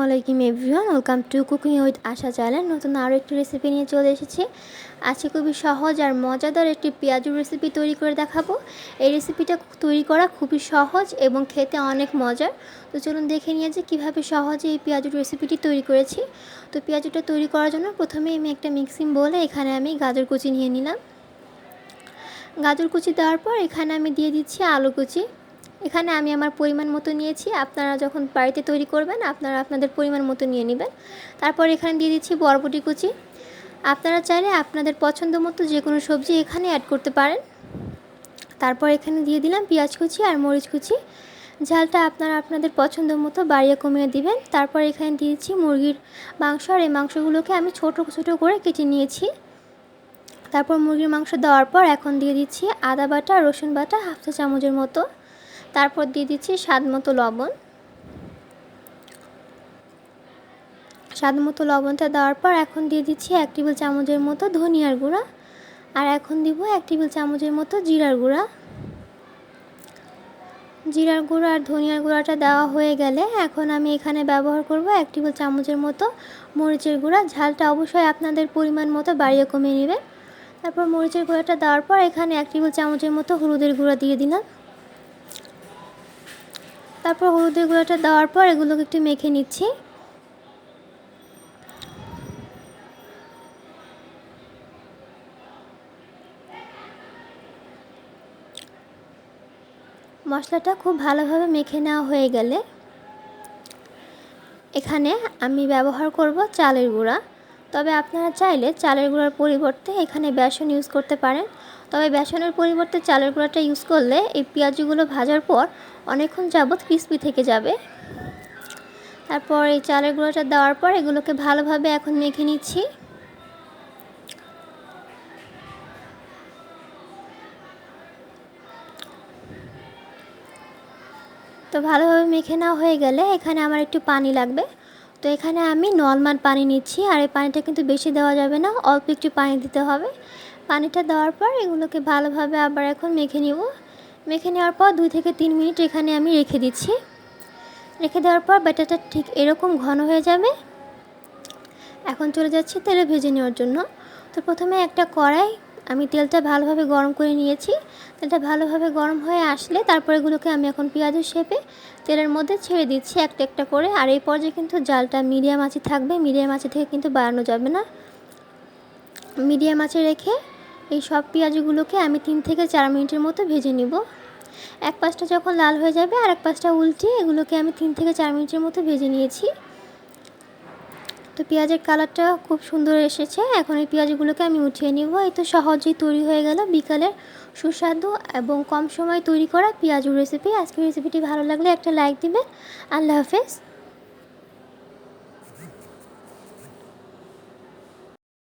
আলাইকুম everyone, welcome to cooking with Asha channel. নতুন আরও একটি রেসিপি নিয়ে চলে এসেছি। আজকে খুবই সহজ আর মজাদার একটি পেঁয়াজুর রেসিপি তৈরি করে দেখাবো। এই রেসিপিটা তৈরি করা খুবই সহজ এবং খেতে অনেক মজার। তো চলুন দেখে নিয়ে যে কীভাবে সহজে এই পেঁয়াজুর রেসিপিটি তৈরি করেছি। তো পেঁয়াজুটা তৈরি করার জন্য প্রথমে আমি একটা মিক্সিং বোলে এখানে আমি গাজর কুচি নিয়ে নিলাম। গাজর কুচি দেওয়ার পর এখানে আমি দিয়ে দিচ্ছি আলু কুচি। এখানে আমি আমার পরিমাণ মতো নিয়েছি, আপনারা যখন বাড়িতে তৈরি করবেন আপনারা আপনাদের পরিমাণ মতো নিয়ে নেবেন। তারপর এখানে দিয়ে দিচ্ছি বরবটি কুচি। আপনারা চাইলে আপনাদের পছন্দ মতো যে কোনো সবজি এখানে অ্যাড করতে পারেন। তারপর এখানে দিয়ে দিলাম পেঁয়াজ কুচি আর মরিচ কুচি। ঝালটা আপনারা আপনাদের পছন্দ মতো বাড়িয়ে কমিয়ে দিবেন। তারপর এখানে দিয়েছি মুরগির মাংস, আর এই মাংসগুলোকে আমি ছোটো ছোটো করে কেটে নিয়েছি। তারপর মুরগির মাংস দেওয়ার পর এখন দিয়ে দিচ্ছি আদা বাটা, রসুন বাটা হাফ চা চামচের মতো। তারপর দিয়ে দিচ্ছি স্বাদ মতো লবণ। স্বাদ মতো লবণটা দেওয়ার পর এখন দিয়ে দিচ্ছি 1 টেবিল চামচের মতো ধনিয়ার গুঁড়া, আর এখন দিব 1 টেবিল চামচের মতো জিরার গুঁড়া। জিরার গুঁড়া আর ধনিয়ার গুঁড়াটা দেওয়া হয়ে গেলে এখন আমি এখানে ব্যবহার করব 1 টেবিল চামচের মতো মরিচের গুঁড়া। ঝালটা অবশ্যই আপনাদের পরিমাণ মতো বাড়িয়ে কমিয়ে নেবেন। তারপর মরিচের গুঁড়াটা দেওয়ার পর এখানে 1 টেবিল চামচের মতো হলুদের গুঁড়া দিয়ে দিলাম। তারপর হলুদের গুঁড়াটা দেওয়ার পর এগুলোকে একটু মেখে নিচ্ছি। মশলাটা খুব ভালোভাবে মেখে নেওয়া হয়ে গেলে এখানে আমি ব্যবহার করব চালের গুঁড়া। তবে আপনারা চাইলে চালের গুঁড়ার পরিবর্তে এখানে বেসন ইউজ করতে পারেন। তবে বেসনের পরিবর্তে চালের গুঁড়াটা ইউজ করলে এই পেঁয়াজগুলো ভাজার পর অনেকক্ষণ যাবত ক্রিস্পি থেকে যাবে। তারপর এই চালের গুঁড়াটা দেওয়ার পর এগুলোকে ভালোভাবে এখন মেখে নিচ্ছি। তো ভালোভাবে মেখে নেওয়া হয়ে গেলে এখানে আমার একটু পানি লাগবে। তো এখানে আমি নর্মাল পানি নিচ্ছি, আর এই পানিটা কিন্তু বেশি দেওয়া যাবে না, অল্প একটু পানি দিতে হবে। পানিটা দেওয়ার পর এগুলোকে ভালোভাবে আবার এখন মেখে নেব। মেখে নেওয়ার পর 2 থেকে 3 মিনিট এখানে আমি রেখে দিচ্ছি। রেখে দেওয়ার পর ব্যাটারটা ঠিক এরকম ঘন হয়ে যাবে। এখন চলে যাচ্ছি তেলে ভেজে নেওয়ার জন্য। তো প্রথমে একটা কড়াই আমি তেলটা ভালোভাবে গরম করে নিয়েছি। তেলটা ভালোভাবে গরম হয়ে আসলে তারপর এগুলোকে আমি এখন পেঁয়াজের শেপে তেলের মধ্যে ছেড়ে দিচ্ছি একটা একটা করে। আর এই পর্যায়ে কিন্তু জালটা মিডিয়াম আঁচে থাকবে, মিডিয়াম আঁচে থেকে কিন্তু বাড়ানো যাবে না। মিডিয়াম আঁচে রেখে এই সব পেঁয়াজগুলোকে আমি 3 থেকে 4 মিনিটের মতো ভেজে নিব। এক পাশটা যখন লাল হয়ে যাবে আর এক পাশটা উল্টিয়ে এগুলোকে আমি 3 থেকে 4 মিনিটের মতো ভেজে নিয়েছি। তো পেঁয়াজের কালারটা খুব সুন্দর এসেছে। এখন এই পেঁয়াজগুলোকে আমি উঠিয়ে নিব। এই তো সহজেই তৈরি হয়ে গেল বিকালের সুস্বাদু এবং কম সময়ে তৈরি করা পেঁয়াজুর রেসিপি। আজকের রেসিপিটি ভালো লাগলে একটা লাইক দিবেন। আল্লাহ হাফেজ।